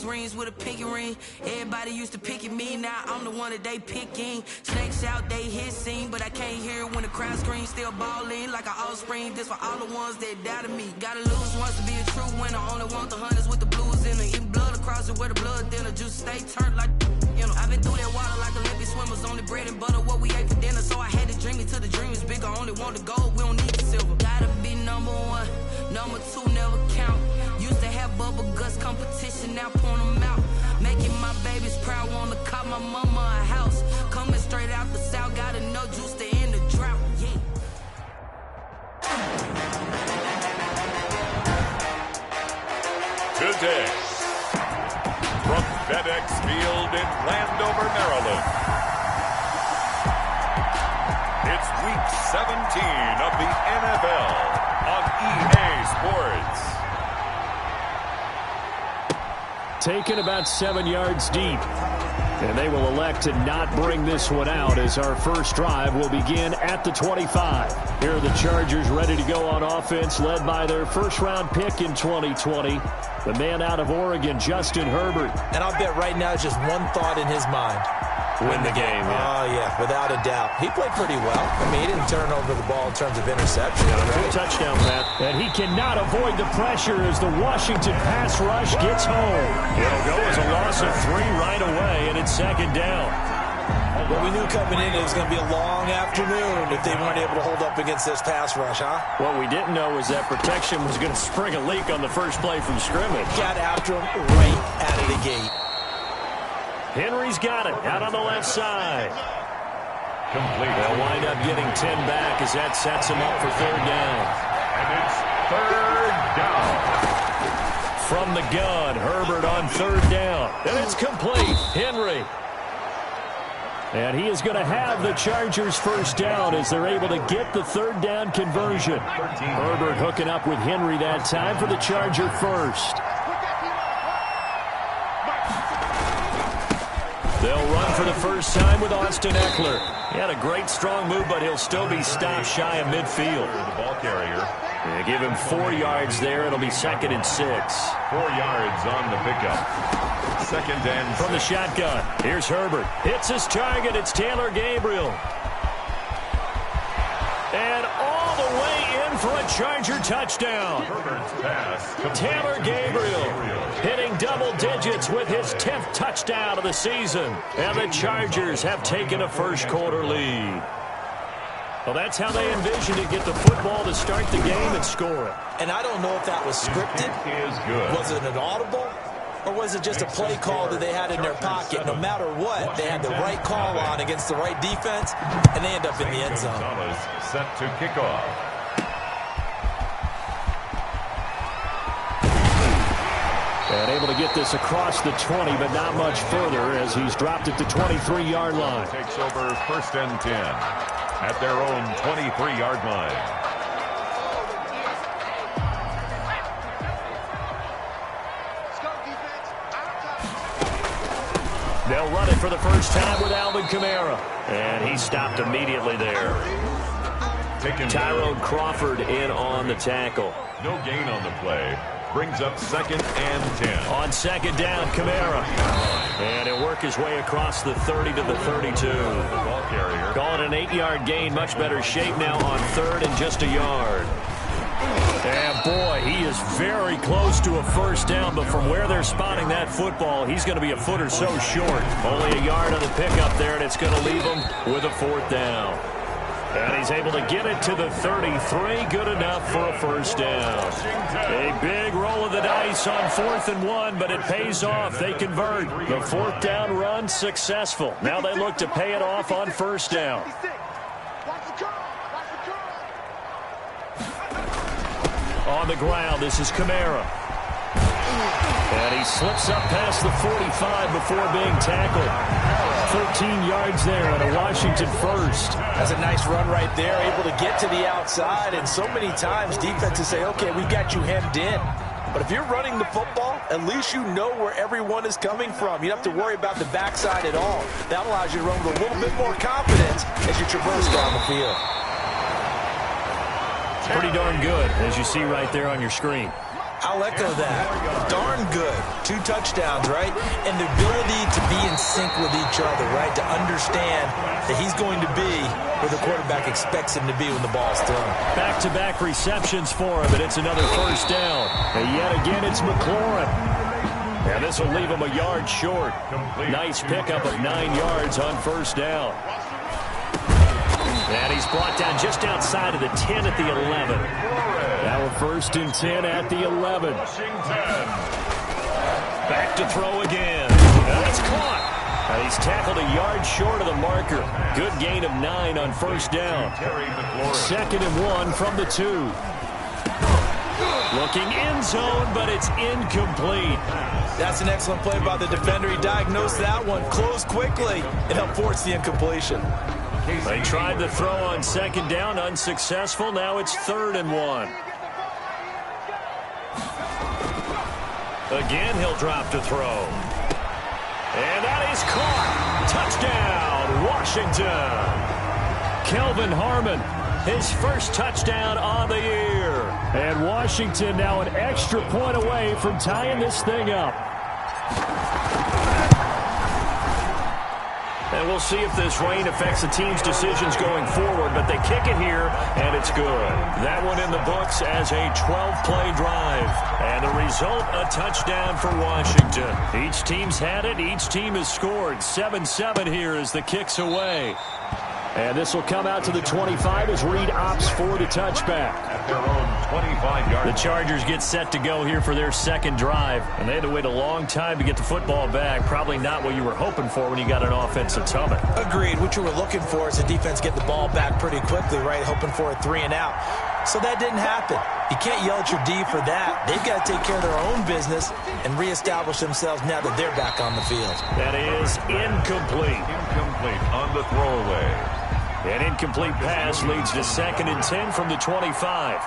rings with a pinky ring. Everybody used to pick at me, now I'm the one that they picking. Snakes out, they hit scene, but I can't hear it when the crowd screams. Still ballin' like an offspring. This for all the ones that doubted me. Gotta lose once to be a true winner. Only want the hunters with the blues in it. Eating blood across it where the blood dinner. Juice stay turned like, you know. I've been through that water like Olympic swimmers. Only bread and butter, what we ate for dinner. So I had to dream it till the dream is bigger. Only want the gold, we don't need the silver. Gotta be number one, number two never count. Used to have bubble guts competition, now point them out. Making my babies proud, wanna cop my mama a house. Coming straight out the south, got enough juice to end the drought, yeah. Today, from FedEx Field in Landover, Maryland, it's Week 17 of the NFL on EA Sports. Taken about 7 yards deep. And they will elect to not bring this one out as our first drive will begin at the 25. Here are the Chargers ready to go on offense, led by their first-round pick in 2020, the man out of Oregon, Justin Herbert. And I'll bet right now just one thought in his mind. Win the game. Oh, yeah, without a doubt. He played pretty well. I mean, he didn't turn over the ball in terms of interception. Full touchdown, Matt. And he cannot avoid the pressure as the Washington pass rush gets home. It'll go as a loss of 3 right away, and it's second down. Well, we knew coming in it was going to be a long afternoon if they weren't able to hold up against this pass rush, huh? What we didn't know was that protection was going to spring a leak on the first play from scrimmage. Got after him right out of the gate. Henry's got it out on the left side. Complete. They'll wind up getting 10 back as that sets him up for third down. And it's third down. From the gun, Herbert on third down. And it's complete. Henry. And he is going to have the Chargers first down as they're able to get the third down conversion. Herbert hooking up with Henry that time for the Charger first. They'll run for the first time with Austin Eckler. He had a great strong move, but he'll still be stopped shy of midfield. The ball carrier. They give him 4 yards there. It'll be 2nd and 6. 4 yards on the pickup. 2nd and 6. From the shotgun, here's Herbert. Hits his target. It's Taylor Gabriel. And all the way in for a Charger touchdown. Herbert's pass. Taylor Gabriel hitting double digits with his 10th touchdown of the season. And the Chargers have taken a first-quarter lead. Well, that's how they envisioned it, get the football to start the game and score it. And I don't know if that was scripted. Is good. Was it an audible? Or was it just a play call that they had in their pocket? No matter what, they had the right call on against the right defense, and they end up in the end zone. Set to kick off. And able to get this across the 20, but not much further as he's dropped it to 23-yard line. Takes over 1st and 10 at their own 23-yard line. They'll run it for the first time with Alvin Kamara. And he stopped immediately there. Tyrone Crawford in on the tackle. No gain on the play. Brings up 2nd and 10. On 2nd down, Kamara. And he'll work his way across the 30 to the 32. The ball carrier. Call it an 8-yard gain. Much better shape now on 3rd and just a yard. And boy, he is very close to a first down, but from where they're spotting that football, he's going to be a foot or so short. Only a yard on the pickup there, and it's going to leave him with a 4th down. And he's able to get it to the 33. Good enough for a first down. A big roll of the dice on 4th and 1, but it pays off. They convert. The 4th down run successful. Now they look to pay it off on first down. On the ground, this is Kamara. And he slips up past the 45 before being tackled. 13 yards there on a Washington first. That's a nice run right there, able to get to the outside. And so many times defenses say, okay, we got you hemmed in. But if you're running the football, at least you know where everyone is coming from. You don't have to worry about the backside at all. That allows you to run with a little bit more confidence as you traverse down the field. It's pretty darn good, as you see right there on your screen. I'll echo that. Darn good. 2 touchdowns, right? And the ability to be in sync with each other, right? To understand that he's going to be where the quarterback expects him to be when the ball's thrown. Back-to-back receptions for him, and it's another first down. And yet again, it's McLaurin. And this will leave him a yard short. Nice pickup of 9 yards on first down. And he's brought down just outside of the 10 at the 11. Now a 1st and 10 at the 11. Back to throw again. And it's caught. And he's tackled a yard short of the marker. Good gain of 9 on first down. 2nd and 1 from the 2. Looking end zone, but it's incomplete. That's an excellent play by the defender. He diagnosed that one, closed quickly, and helped force the incompletion. They tried the throw on 2nd down, unsuccessful. Now it's 3rd and 1. Again, he'll drop to throw. And that is caught. Touchdown, Washington. Kelvin Harmon, his first touchdown on the year. And Washington now an extra point away from tying this thing up. And we'll see if this rain affects the team's decisions going forward, but they kick it here, and it's good. That one in the books as a 12-play drive. And the result, a touchdown for Washington. Each team's had it. Each team has scored. 7-7 here as the kick's away. And this will come out to the 25 as Reed opts for the touchback. At their own 25-yard. The Chargers get set to go here for their 2nd drive. And they had to wait a long time to get the football back. Probably not what you were hoping for when you got an offensive tumbling. Agreed. What you were looking for is the defense get the ball back pretty quickly, right? Hoping for a 3 and out. So that didn't happen. You can't yell at your D for that. They've got to take care of their own business and reestablish themselves now that they're back on the field. That is incomplete. Incomplete on the throwaway. An incomplete pass leads to 2nd and 10 from the 25.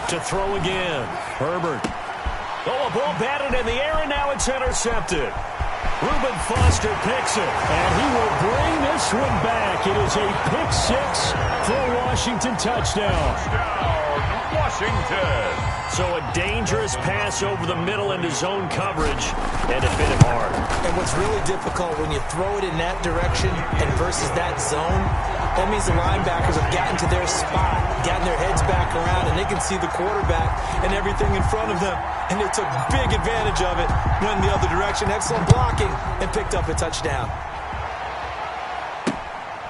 To throw again. Herbert. Oh, a ball batted in the air, and now it's intercepted. Reuben Foster picks it, and he will bring this one back. It is a pick-6 for a Washington touchdown. Washington. So a dangerous pass over the middle into zone coverage, and it hit him hard. And what's really difficult when you throw it in that direction and versus that zone, that means the linebackers have gotten to their spot, gotten their heads back around, and they can see the quarterback and everything in front of them. And they took big advantage of it, went in the other direction, excellent blocking, and picked up a touchdown.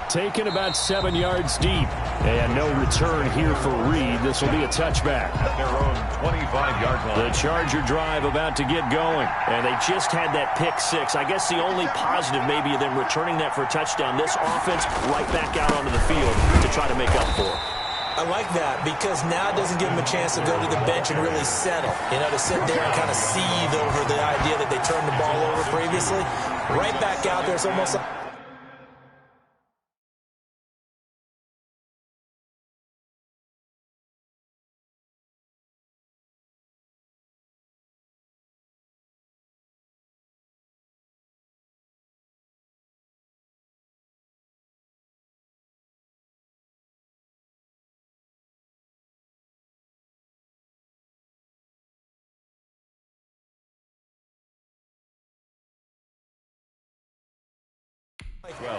Taken about 7 yards deep. And no return here for Reed. This will be a touchback. At their own 25-yard line. The Charger drive about to get going. And they just had that pick-6. I guess the only positive maybe of them returning that for a touchdown. This offense right back out onto the field to try to make up for it. I like that because now it doesn't give them a chance to go to the bench and really settle. You know, to sit there and kind of seethe over the idea that they turned the ball over previously. Right back out there. It's almost like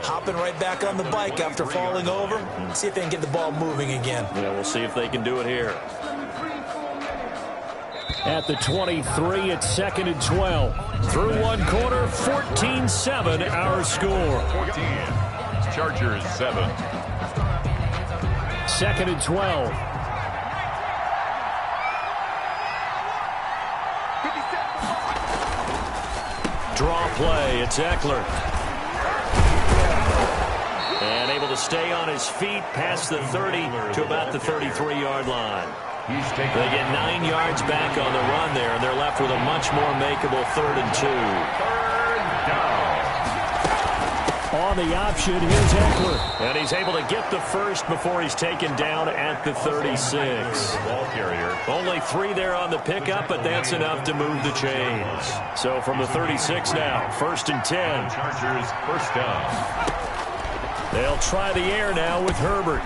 hopping right back on the bike after falling over. See if they can get the ball moving again. Yeah, we'll see if they can do it here. At the 23, it's 2nd and 12. Through one quarter, 14-7 our score. 14. Chargers 7. 2nd and 12. Draw play, it's Eckler. And able to stay on his feet past the 30 to about the 33-yard line. They get 9 yards back on the run there, and they're left with a much more makeable 3rd and 2. Third down. On the option, here's Eckler. And he's able to get the first before he's taken down at the 36. Ball carrier. Only 3 there on the pickup, but that's enough to move the chains. So from the 36 now, 1st and 10. Chargers first down. They'll try the air now with Herbert.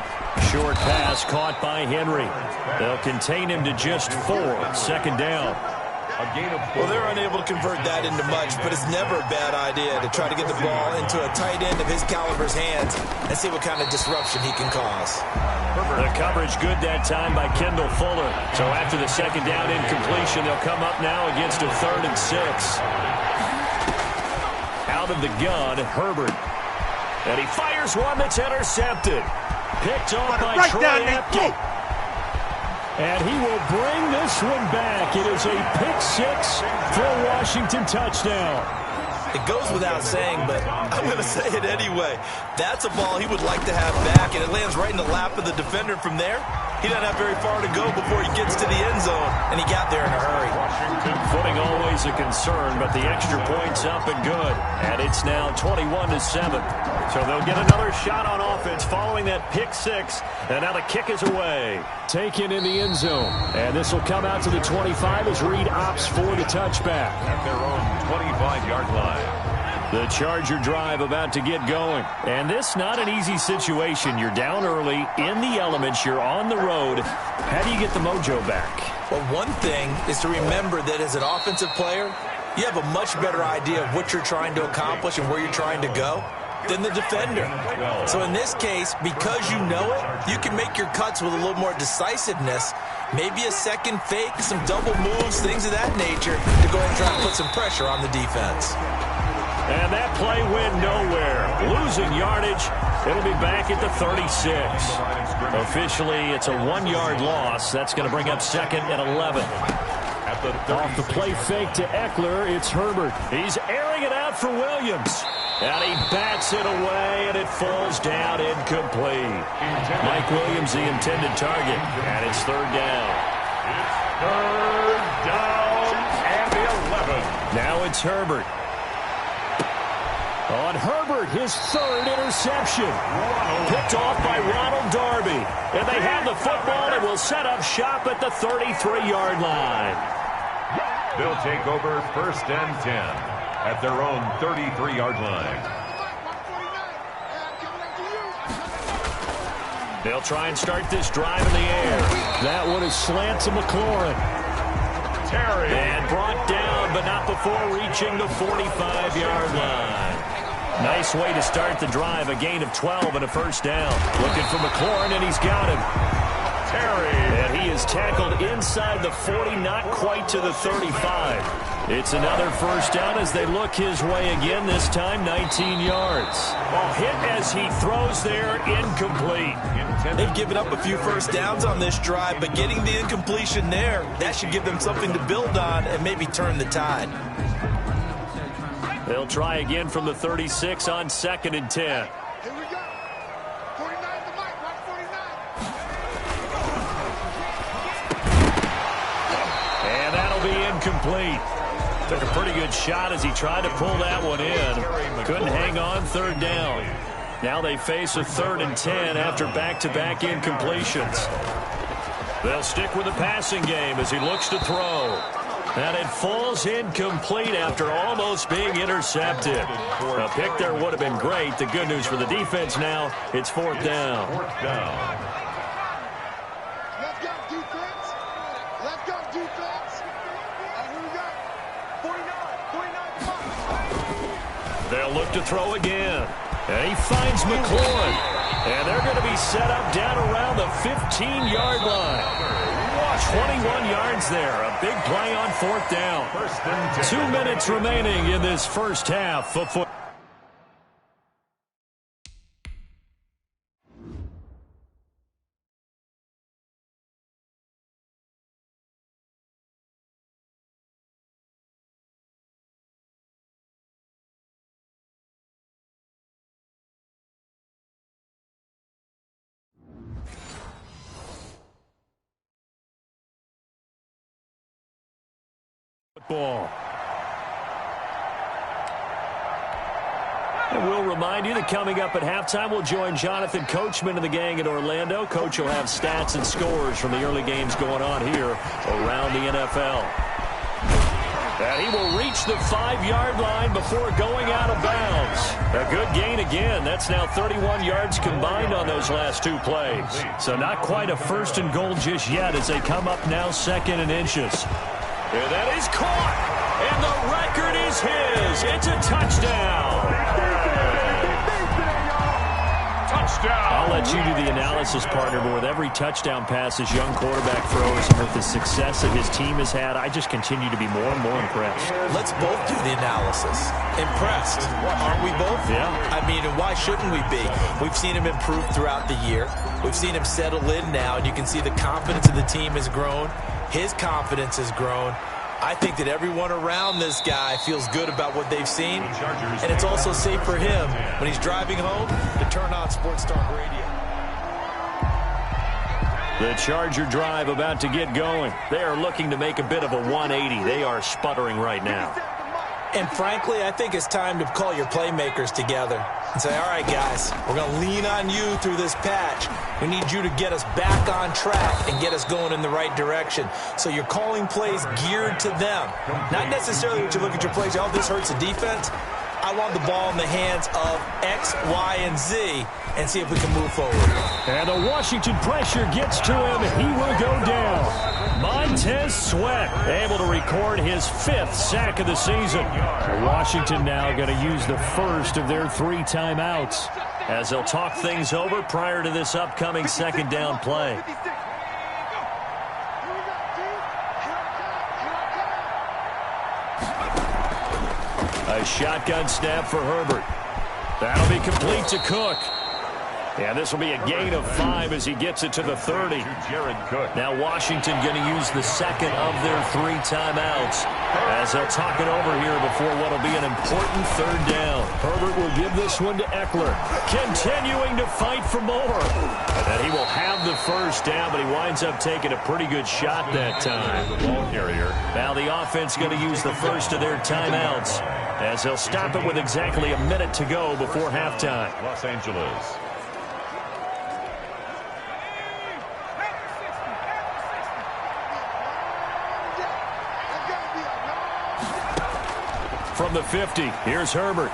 Short pass caught by Henry. They'll contain him to just 4. Second down. Well, they're unable to convert that into much, but it's never a bad idea to try to get the ball into a tight end of his caliber's hands and see what kind of disruption he can cause. The coverage good that time by Kendall Fuller. So after the second down incompletion, they'll come up now against a 3rd and 6. Out of the gun, Herbert. And he fires one that's intercepted. Picked off by Troy Apke. And he will bring this one back. It is a pick-6 for a Washington touchdown. It goes without saying, but I'm going to say it anyway. That's a ball he would like to have back, and it lands right in the lap of the defender from there. He doesn't have very far to go before he gets to the end zone, and he got there in a hurry. Footing always a concern, but the extra point's up and good. And it's now 21-7. So they'll get another shot on offense following that pick-6, and now the kick is away. Taken in the end zone, and this will come out to the 25 as Reed opts for the touchback. At their own 25-yard line. The Charger drive about to get going. And this not an easy situation. You're down early, in the elements, you're on the road. How do you get the mojo back? Well, one thing is to remember that as an offensive player, you have a much better idea of what you're trying to accomplish and where you're trying to go than the defender. So in this case, because you know it, you can make your cuts with a little more decisiveness, maybe a second fake, some double moves, things of that nature, to go ahead and try to put some pressure on the defense. And that play went nowhere. Losing yardage. It'll be back at the 36. Officially, it's a 1-yard loss. That's going to bring up 2nd and 11. Off the play fake to Eckler, it's Herbert. He's airing it out for Williams. And he bats it away, and it falls down incomplete. Mike Williams, the intended target, and it's 3rd down. It's 3rd down and 11. Now it's Herbert. On Herbert, his 3rd interception. Picked off by Ronald Darby. And they have the football and will set up shop at the 33-yard line. They'll take over 1st and 10 at their own 33-yard line. They'll try and start this drive in the air. That one is slant to McLaurin. Terry. And brought down, but not before reaching the 45-yard line. Nice way to start the drive. A gain of 12 and a 1st down. Looking for McLaurin, and he's got him. Terry. And he is tackled inside the 40, not quite to the 35. It's another 1st down as they look his way again, this time 19 yards. Ball hit as he throws there, incomplete. They've given up a few 1st downs on this drive, but getting the incompletion there, that should give them something to build on and maybe turn the tide. They'll try again from the 36 on 2nd and 10. Here we go. 49 to Mike. Watch 49. And that'll be incomplete. Took a pretty good shot as he tried to pull that one in. Couldn't hang on, 3rd down. Now they face a 3rd and 10 after back-to-back incompletions. They'll stick with the passing game as he looks to throw. And it falls incomplete after almost being intercepted. A pick there would have been great. The good news for the defense now, it's 4th down. 4th down. Let's go, defense. Let's go, defense. And here we go. 49. They'll look to throw again. And he finds McLaurin. And they're going to be set up down around the 15-yard line. 21 yards there. A big play on 4th down. 2 minutes remaining in this 1st half of football. Ball. And we'll remind you that coming up at halftime, we'll join Jonathan Coachman and the gang in Orlando. Coach will have stats and scores from the early games going on here around the NFL. And he will reach the 5-yard line before going out of bounds. A good gain again. That's now 31 yards combined on those last 2 plays. So not quite a first and goal just yet as they come up now 2nd and inches. And that is caught. And the record is his. It's a touchdown. I'll let you do the analysis, partner, but with every touchdown pass this young quarterback throws and with the success that his team has had, I just continue to be more and more impressed. Let's both do the analysis. Impressed. Aren't we both? Yeah. I mean, and why shouldn't we be? We've seen him improve throughout the year. We've seen him settle in now, and you can see the confidence of the team has grown. His confidence has grown. I think that everyone around this guy feels good about what they've seen, and it's also safe for him when he's driving home to turn on Sports Talk Radio. The Charger drive about to get going. They are looking to make a bit of a 180. They are sputtering right now. And frankly, I think it's time to call your playmakers together and say, all right, guys, we're going to lean on you through this patch. We need you to get us back on track and get us going in the right direction. So you're calling plays geared to them. Not necessarily what you look at your plays, oh, this hurts the defense. I want the ball in the hands of X, Y, and Z and see if we can move forward. And the Washington pressure gets to him. He will go down. Montez Sweat able to record his 5th sack of the season. Washington now going to use the first of their 3 timeouts as they'll talk things over prior to this upcoming 2nd down play. A shotgun snap for Herbert. That'll be complete to Cook. And this will be a gain of 5 as he gets it to the 30. Now Washington going to use the 2nd of their 3 timeouts as they'll talk it over here before what will be an important 3rd down. Herbert will give this one to Eckler, continuing to fight for more. And then he will have the 1st down, but he winds up taking a pretty good shot that time. Ball carrier. Now the offense going to use the 1st of their timeouts as they'll stop it with exactly a minute to go before halftime. Los Angeles. From the 50, here's Herbert.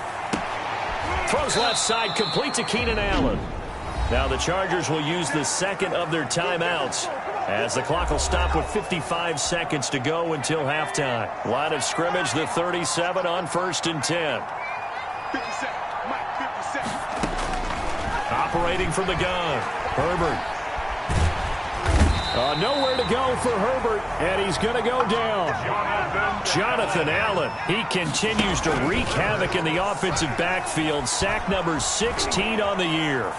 Throws left side, complete to Keenan Allen. Now the Chargers will use the 2nd of their timeouts as the clock will stop with 55 seconds to go until halftime. Line of scrimmage, the 37 on 1st and 10. 57, Mike, 57. Operating from the gun, Herbert. Nowhere to go for Herbert, and he's going to go down. Jonathan Allen, he continues to wreak havoc in the offensive backfield. Sack number 16 on the year.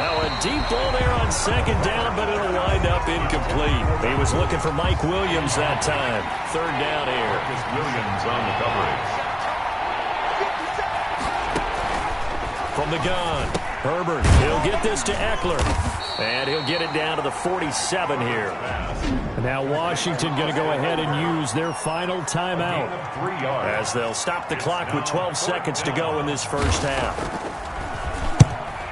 Now a deep ball there on 2nd down, but it'll wind up incomplete. He was looking for Mike Williams that time. 3rd down here. Williams on the coverage. From the gun, Herbert, he'll get this to Eckler. And he'll get it down to the 47 here. Now Washington going to go ahead and use their final timeout as they'll stop the clock with 12 seconds to go in this 1st half.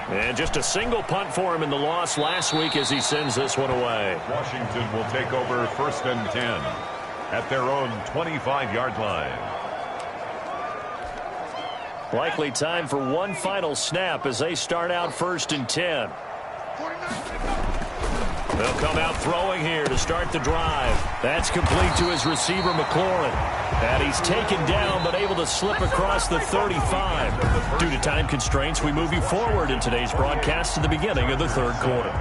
And just a single punt for him in the loss last week as he sends this one away. Washington will take over 1st and 10 at their own 25-yard line. Likely time for one final snap as they start out 1st and 10. They'll come out throwing here to start the drive. That's complete to his receiver, McLaurin. And he's taken down but able to slip across the 35. Due to time constraints, we move you forward in today's broadcast to the beginning of the 3rd quarter.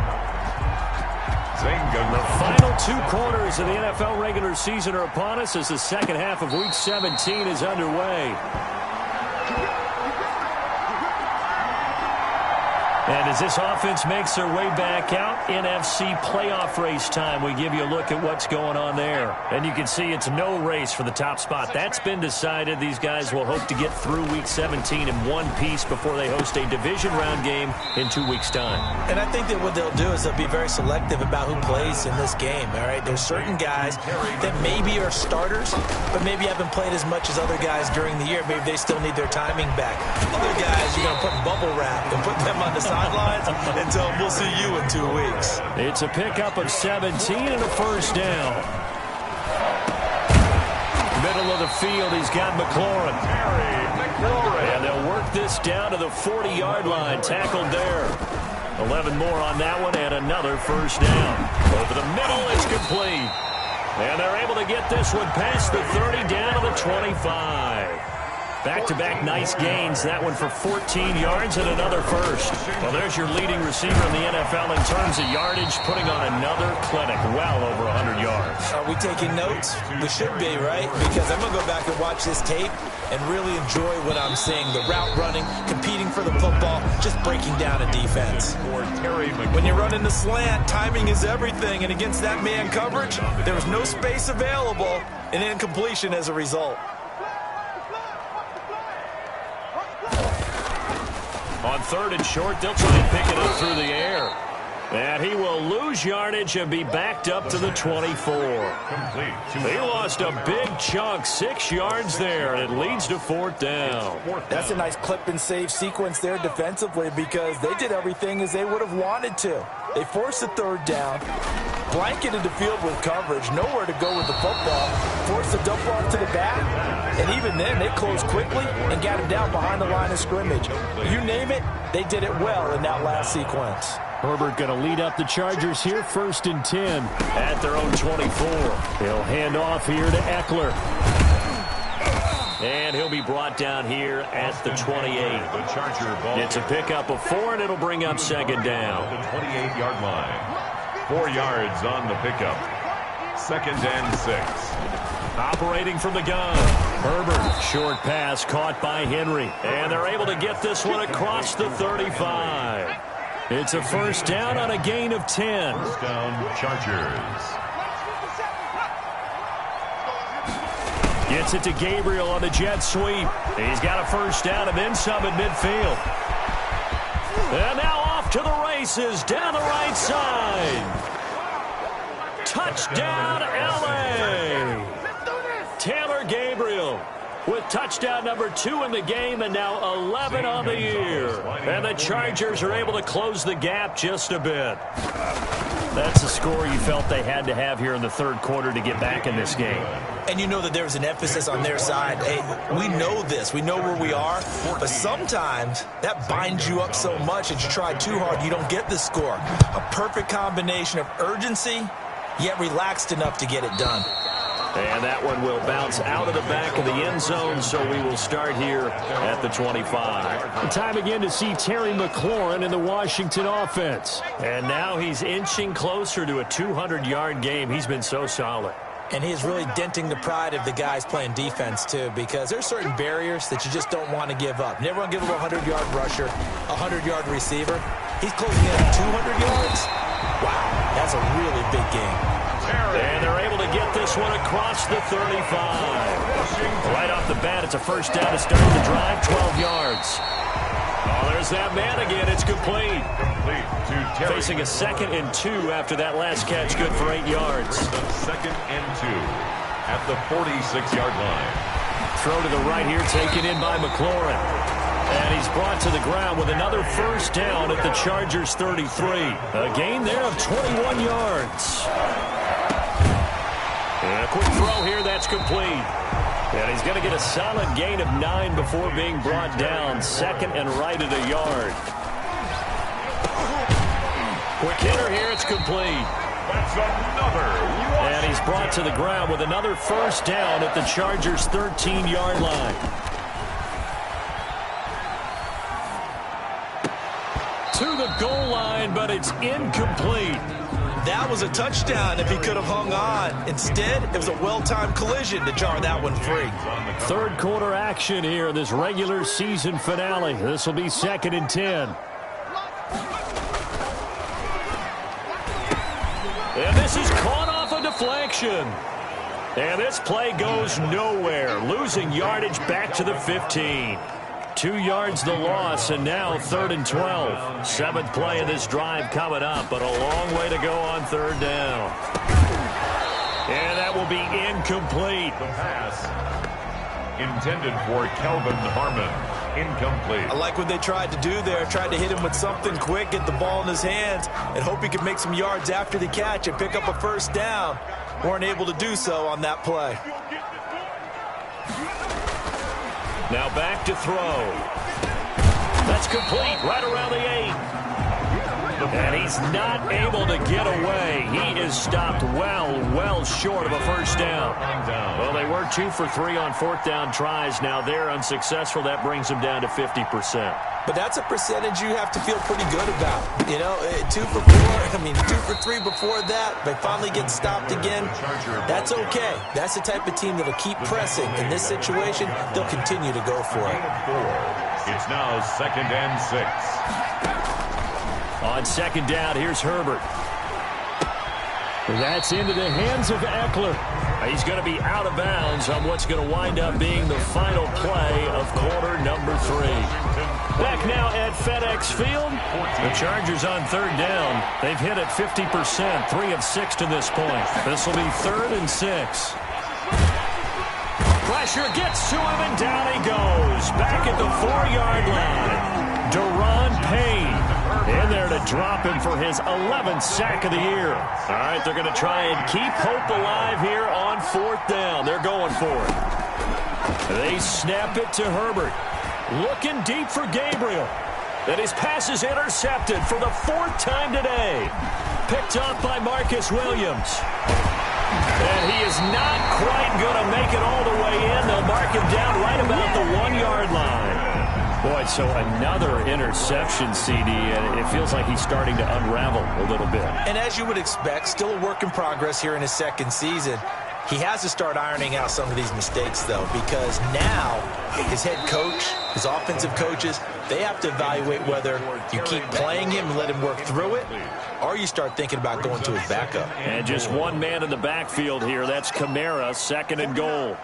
The final 2 quarters of the NFL regular season are upon us as the 2nd half of Week 17 is underway. And as this offense makes their way back out, NFC playoff race time, we give you a look at what's going on there. And you can see it's no race for the top spot. That's been decided. These guys will hope to get through Week 17 in one piece before they host a division round game in 2 weeks' time. And I think that what they'll do is they'll be very selective about who plays in this game, all right? There's certain guys that maybe are starters, but maybe haven't played as much as other guys during the year. Maybe they still need their timing back. Other guys, you're going to put in bubble wrap and put them on the sidelines and tell them we'll see you in 2 weeks. It's a pickup of 17 and a 1st down. of the field, he's got McLaurin. And they'll work this down to the 40-yard line. Tackled there. 11 more on that one, and another first down. Over the middle, it's complete. And they're able to get this one past the 30, down to the 25. Back-to-back nice gains. That one for 14 yards and another first. Well, there's your leading receiver in the NFL in terms of yardage, putting on another clinic, well over 100 yards. Are we taking notes? We should be, right? Because I'm going to go back and watch this tape and really enjoy what I'm seeing. The route running, competing for the football, just breaking down a defense. When you're running the slant, timing is everything. And against that man coverage, there was no space available, and incompletion as a result. On third and short, they'll try and pick it up through the air. And he will lose yardage and be backed up to the 24. He lost a big chunk, 6 yards there, and it leads to fourth down. That's a nice clip and save sequence there defensively because they did everything as they would have wanted to. They forced the third down, blanketed the field with coverage, nowhere to go with the football, forced the dump off to the back, and even then they closed quickly and got him down behind the line of scrimmage. You name it, they did it well in that last sequence. Herbert going to lead up the Chargers here, 1st and 10 at their own 24. He'll hand off here to Eckler. And he'll be brought down here at the 28. It's a pickup of 4, and it'll bring up second down. The 28-yard line. 4 yards on the pickup. 2nd and 6. Operating from the gun. Herbert, short pass caught by Henry. And they're able to get this one across the 35. It's a first down on a gain of 10. First down, Chargers. Gets it to Gabriel on the jet sweep. He's got a first down and then some at midfield. And now off to the races down the right side. Touchdown, L.A. Taylor Gabriel with touchdown number 2 in the game and now 11 on the year. And the Chargers are able to close the gap just a bit. That's a score you felt they had to have here in the third quarter to get back in this game. And you know that there was an emphasis on their side. Hey, we know this. We know where we are. But sometimes that binds you up so much that you try too hard, you don't get the score. A perfect combination of urgency, yet relaxed enough to get it done. And that one will bounce out of the back of the end zone, so we will start here at the 25. Time again to see Terry McLaurin in the Washington offense. And now he's inching closer to a 200-yard game. He's been so solid. And he is really denting the pride of the guys playing defense, too, because there's certain barriers that you just don't want to give up. Never want to give up a 100-yard rusher, a 100-yard receiver. He's closing in at 200 yards. Wow, that's a really big game. And they're able to get this one across the 35. Right off the bat, it's a first down to start the drive, 12 yards. Oh, there's that man again. It's complete. Facing a 2nd and 2 after that last catch, good for 8 yards. 2nd and 2 at the 46-yard line. Throw to the right here, taken in by McLaurin. And he's brought to the ground with another first down at the Chargers 33. A gain there of 21 yards. And a quick throw here, that's complete. And he's going to get a solid gain of 9 before being brought down. 2nd and right at a yard. Quick hitter here, it's complete. That's another. And he's brought to the ground with another first down at the Chargers' 13-yard line. To the goal line, but it's incomplete. That was a touchdown if he could have hung on. Instead, it was a well-timed collision to jar that one free. Third quarter action here in this regular season finale. This will be 2nd and 10. And this is caught off a deflection. And this play goes nowhere. Losing yardage back to the 15. 2 yards the loss, and now 3rd and 12. 7th play of this drive coming up, but a long way to go on 3rd down. And that will be incomplete. The pass intended for Kelvin Harmon. Incomplete. I like what they tried to do there. Tried to hit him with something quick, get the ball in his hands, and hope he could make some yards after the catch and pick up a first down. Weren't able to do so on that play. Now back to throw. That's complete right around the 8. And he's not able to get away. He is stopped well short of a first down. Well, they were 2 for 3 on fourth down tries. Now they're unsuccessful. That brings them down to 50%. But that's a percentage you have to feel pretty good about. You know, 2 for 3 before that. They finally get stopped again. That's okay. That's the type of team that'll keep pressing. In this situation, they'll continue to go for it. It's now 2nd and 6. On second down, here's Herbert. That's into the hands of Eckler. He's going to be out of bounds on what's going to wind up being the final play of quarter number 3. Back now at FedEx Field. The Chargers on third down. They've hit it 50%, 3 of 6 to this point. This will be 3rd and 6. Pressure gets to him, and down he goes. Back at the 4-yard line. Deron Payne in there to drop him for his 11th sack of the year. All right, they're going to try and keep hope alive here on 4th down. They're going for it. They snap it to Herbert. Looking deep for Gabriel. And his pass is intercepted for the 4th time today. Picked up by Marcus Williams. And he is not quite going to make it all the way in. They'll mark him down right about the 1-yard line. Boy, so another interception, CD, and it feels like he's starting to unravel a little bit. And as you would expect, still a work in progress here in his second season. He has to start ironing out some of these mistakes, though, because now his head coach, his offensive coaches, they have to evaluate whether you keep playing him and let him work through it, or you start thinking about going to his backup. And just one man in the backfield here. That's Kamara, 2nd and goal.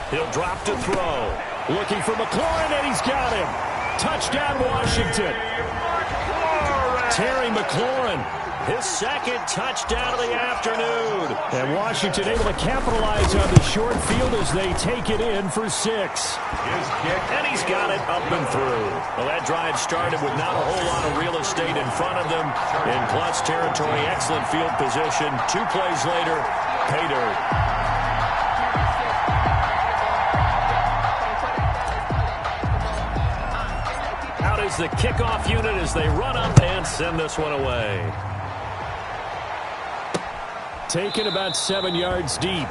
He'll drop to throw. Looking for McLaurin, and he's got him. Touchdown, Washington. Terry McLaurin, his 2nd touchdown of the afternoon. And Washington able to capitalize on the short field as they take it in for 6. His kick. And he's got it up and through. Well, that drive started with not a whole lot of real estate in front of them. In clutch territory, excellent field position. 2 plays later, pay dirt. Is the kickoff unit as they run up and send this one away. Taken about 7 yards deep.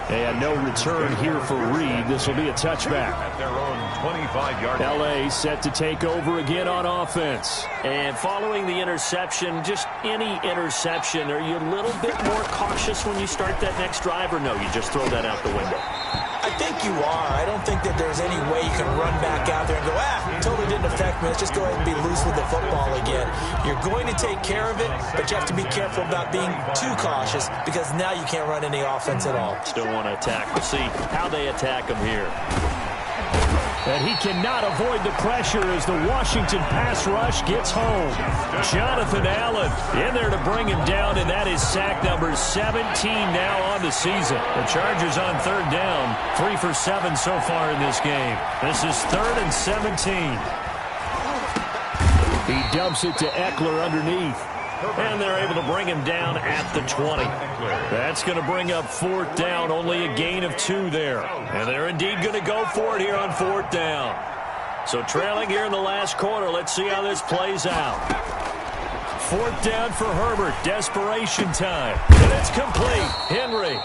And no return here for Reed. This will be a touchback. At their own 25-yard line. L.A. set to take over again on offense. And following the interception, just any interception, are you a little bit more cautious when you start that next drive, or no, you just throw that out the window? I think you are. I don't think that there's any way you can run back out there and go, totally didn't affect me. Let's just go ahead and be loose with the football again. You're going to take care of it, but you have to be careful about being too cautious because now you can't run any offense at all. Still want to attack. We'll see how they attack him here. And he cannot avoid the pressure as the Washington pass rush gets home. Jonathan Allen in there to bring him down, and that is sack number 17 now on the season. The Chargers on third down, 3 for 7 so far in this game. This is 3rd and 17. He dumps it to Eckler underneath. And they're able to bring him down at the 20. That's going to bring up 4th down, only a gain of 2 there. And they're indeed going to go for it here on 4th down. So trailing here in the last quarter, let's see how this plays out. 4th down for Herbert, desperation time. And it's complete. Henry.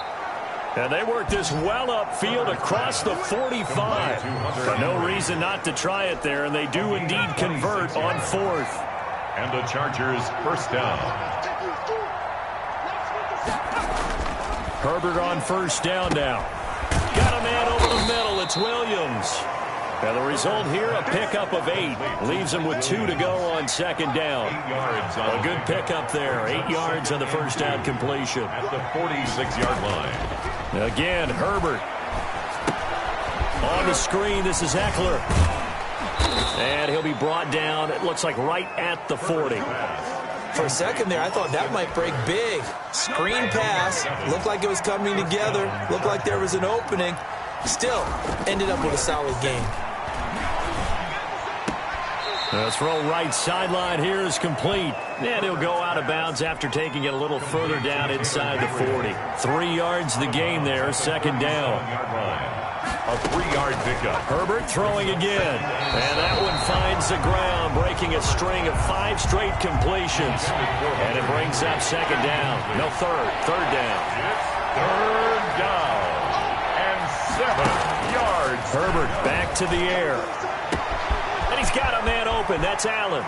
And they work this well upfield across the 45. But no reason not to try it there, and they do indeed convert on 4th. And the Chargers first down. Herbert on first down now. Got a man over the middle. It's Williams. And the result here, a pickup of 8. Leaves him with 2 to go on 2nd down. A good pickup there. 8 yards on the first down completion. At the 46-yard line. Again, Herbert. On the screen, this is Eckler. And he'll be brought down, it looks like right at the 40. For a second there, I thought that might break big. Screen pass. Looked like it was coming together. Looked like there was an opening. Still, ended up with a solid game. The throw right sideline here is complete. And he'll go out of bounds after taking it a little further down inside the 40. 3 yards the game there, second down. A 3-yard pickup. Herbert throwing again. And that one finds the ground, breaking a string of 5 straight completions. And it brings up second down. No, third down. Third down. And 7 yards. Herbert back to the air. And he's got a man open. That's Allen.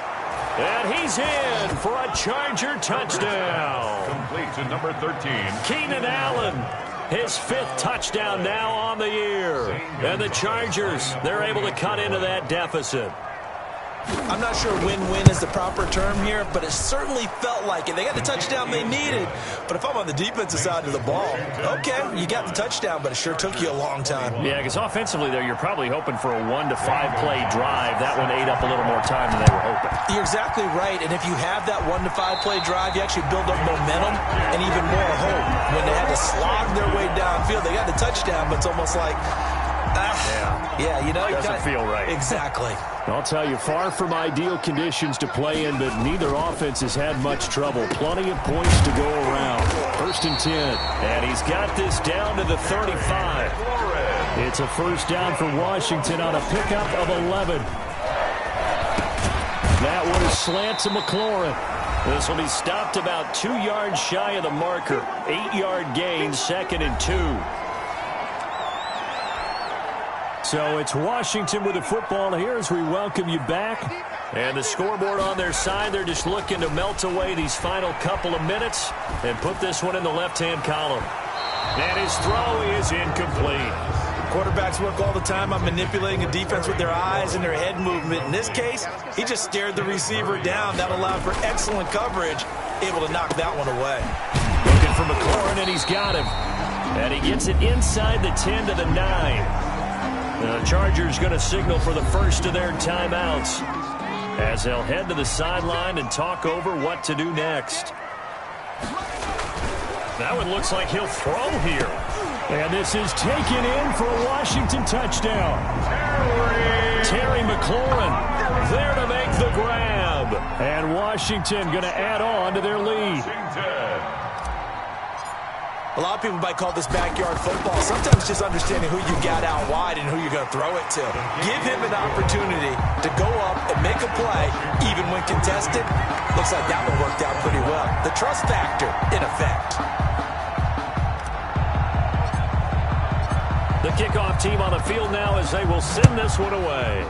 And he's in for a Charger touchdown. Complete to number 13. Keenan Allen. His 5th touchdown now on the year. And the Chargers, they're able to cut into that deficit. I'm not sure win-win is the proper term here, but it certainly felt like it. They got the touchdown they needed, but if I'm on the defensive side of the ball, okay, you got the touchdown, but it sure took you a long time. Yeah, because offensively there, you're probably hoping for a 1 to 5 play drive. That one ate up a little more time than they were hoping. You're exactly right, and if you have that 1 to 5 play drive, you actually build up momentum and even more hope. When they had to slog their way downfield, they got the touchdown, but it's almost like, doesn't feel right. Exactly. I'll tell you, far from ideal conditions to play in, but neither offense has had much trouble. Plenty of points to go around. 1st and 10. And he's got this down to the 35. It's a first down for Washington on a pickup of 11. That one is slant to McLaurin. This will be stopped about 2 yards shy of the marker. 8-yard gain, 2nd and 2. So it's Washington with the football here as we welcome you back. And the scoreboard on their side, they're just looking to melt away these final couple of minutes and put this one in the left-hand column. And his throw is incomplete. Quarterbacks work all the time on manipulating a defense with their eyes and their head movement. In this case, he just stared the receiver down. That allowed for excellent coverage, able to knock that one away. Looking for McLaurin, and he's got him. And he gets it inside the 10 to the 9. The Chargers going to signal for the first of their timeouts as they'll head to the sideline and talk over what to do next. That one looks like he'll throw here. And this is taken in for a Washington touchdown. Terry McLaurin there to make the grab. And Washington going to add on to their lead. A lot of people might call this backyard football. Sometimes just understanding who you got out wide and who you're going to throw it to. Give him an opportunity to go up and make a play, even when contested. Looks like that one worked out pretty well. The trust factor, in effect. The kickoff team on the field now as they will send this one away.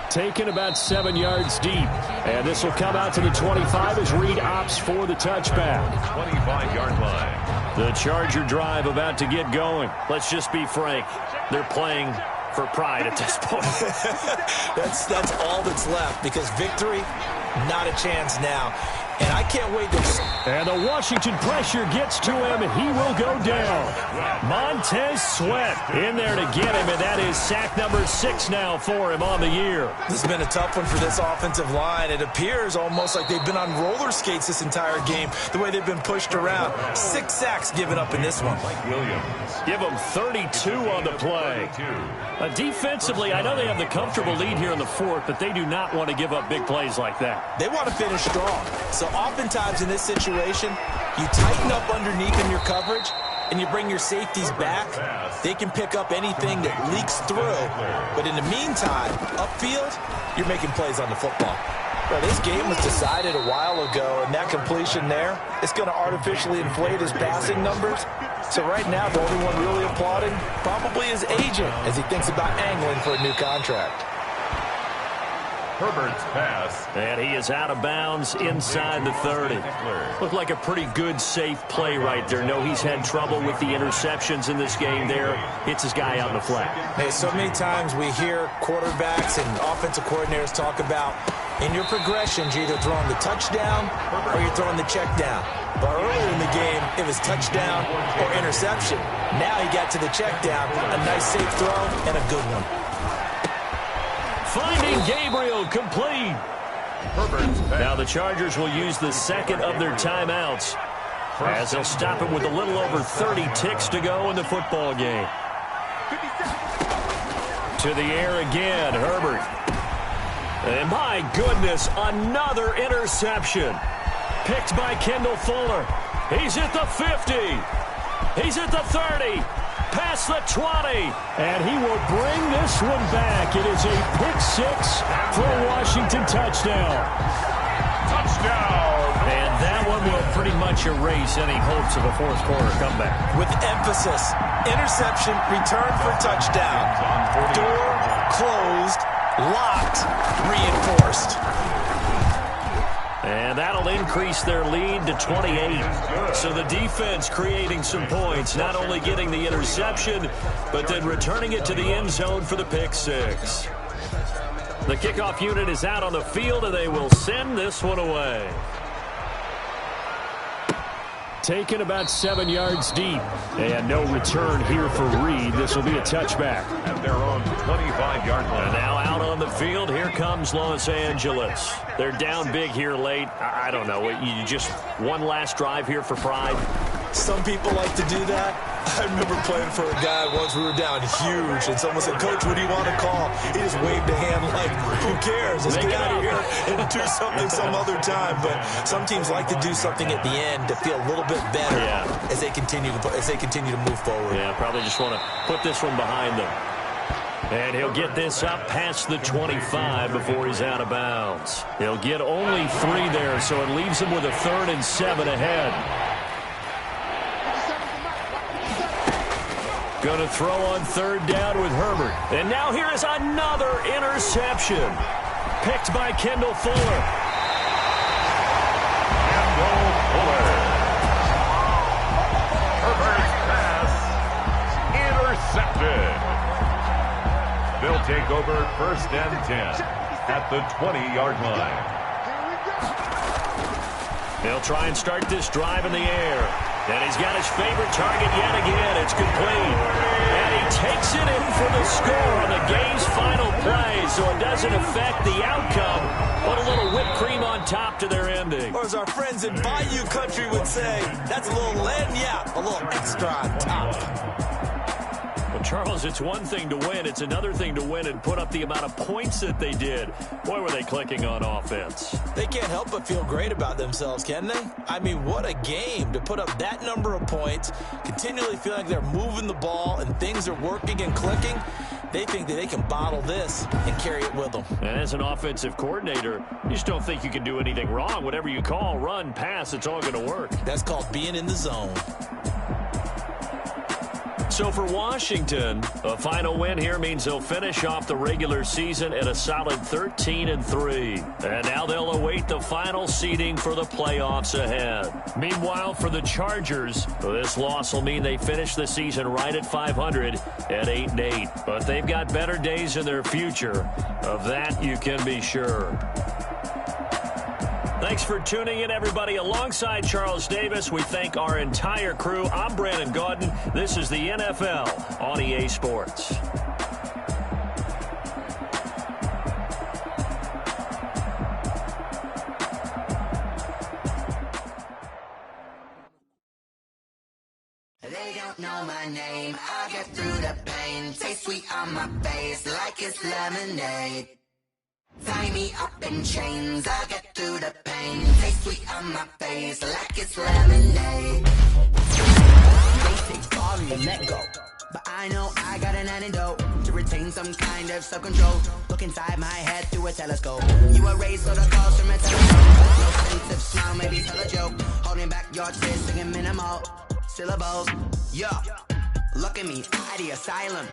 Taken about 7 yards deep. And this will come out to the 25 as Reed opts for the touchback. 25-yard line. The Charger drive about to get going. Let's just be frank. They're playing for pride at this point. That's all that's left, because victory, not a chance now. And I can't wait to... And the Washington pressure gets to him. He will go down. Montez Sweat in there to get him, and that is sack number 6 now for him on the year. This has been a tough one for this offensive line. It appears almost like they've been on roller skates this entire game, the way they've been pushed around. 6 sacks given up in this one. Williams. Give them 32 on the play. Defensively, I know they have the comfortable lead here in the 4th, but they do not want to give up big plays like that. They want to finish strong. So oftentimes in this situation, you tighten up underneath in your coverage, and you bring your safeties back. They can pick up anything that leaks through. But in the meantime, upfield, you're making plays on the football. Well, this game was decided a while ago, and that completion there, it's going to artificially inflate his passing numbers. So right now, the only one really applauding probably his agent as he thinks about angling for a new contract. Herbert's pass. And he is out of bounds inside the 30. Looked like a pretty good, safe play right there. No, he's had trouble with the interceptions in this game there. Hits his guy out in the flat. Hey, so many times we hear quarterbacks and offensive coordinators talk about in your progressions, you're either throwing the touchdown or you're throwing the check down. But earlier in the game, it was touchdown or interception. Now he got to the check down, a nice safe throw, and a good one. Finding Gabriel complete. Now the Chargers will use the second of their timeouts as they'll stop it with a little over 30 ticks to go in the football game. To the air again, Herbert. And my goodness, another interception. Picked by Kendall Fuller. He's at the 50. He's at the 30. Past the 20. And he will bring this one back. It is a pick six for a Washington touchdown. Touchdown. And that one will pretty much erase any hopes of a fourth quarter comeback. With emphasis, interception, return for touchdown. Door closed, locked, reinforced. And that'll increase their lead to 28. So the defense creating some points, not only getting the interception, but then returning it to the end zone for the pick six. The kickoff unit is out on the field, and they will send this one away. Taken about 7 yards deep. And no return here for Reed. This will be a touchback. At their own 25-yard line. And now out on the field, here comes Los Angeles. They're down big here late. I don't know. You just one last drive here for pride? Some people like to do that. I remember playing for a guy once. We were down huge, and someone said, "Coach, what do you want to call?" He just waved a hand like, "Who cares? Let's get out of here and do something some other time." But some teams like to do something at the end to feel a little bit better as they continue to move forward. Yeah, probably just want to put this one behind them. And he'll get this up past the 25 before he's out of bounds. He'll get only 3 there, so it leaves him with a 3rd and 7 ahead. Going to throw on 3rd down with Herbert. And now here is another interception. Picked by Kendall Fuller. Kendall Fuller. Herbert's pass intercepted. They'll take over 1st and 10 at the 20-yard line. They'll try and start this drive in the air. And he's got his favorite target yet again. It's complete. And he takes it in for the score on the game's final play, so it doesn't affect the outcome, but a little whipped cream on top to their ending. Or as our friends in Bayou Country would say, that's a little lagniappe, a little extra on top. Well, Charles, it's one thing to win. It's another thing to win and put up the amount of points that they did. Boy, were they clicking on offense. They can't help but feel great about themselves, can they? I mean, what a game to put up that number of points, continually feel like they're moving the ball and things are working and clicking. They think that they can bottle this and carry it with them. And as an offensive coordinator, you just don't think you can do anything wrong. Whatever you call, run, pass, it's all going to work. That's called being in the zone. So for Washington, a final win here means they'll finish off the regular season at a solid 13-3. And now they'll await the final seeding for the playoffs ahead. Meanwhile, for the Chargers, this loss will mean they finish the season right at 500 at 8-8. But they've got better days in their future. Of that, you can be sure. Thanks for tuning in, everybody. Alongside Charles Davis, we thank our entire crew. I'm Brandon Gaudin. This is the NFL on EA Sports. They don't know my name. I get through the pain. Taste sweet on my face like it's lemonade. Tie me up in chains, I get through the pain. Taste sweet on my face like it's lemonade. Basic, sorry, and let go. But I know I got an antidote to retain some kind of self-control. Look inside my head through a telescope. You erase all the calls from a telescope. No sense of smile, maybe tell a joke. Holding back your tears, singing minimal syllables. Yo, look at me, I the asylum.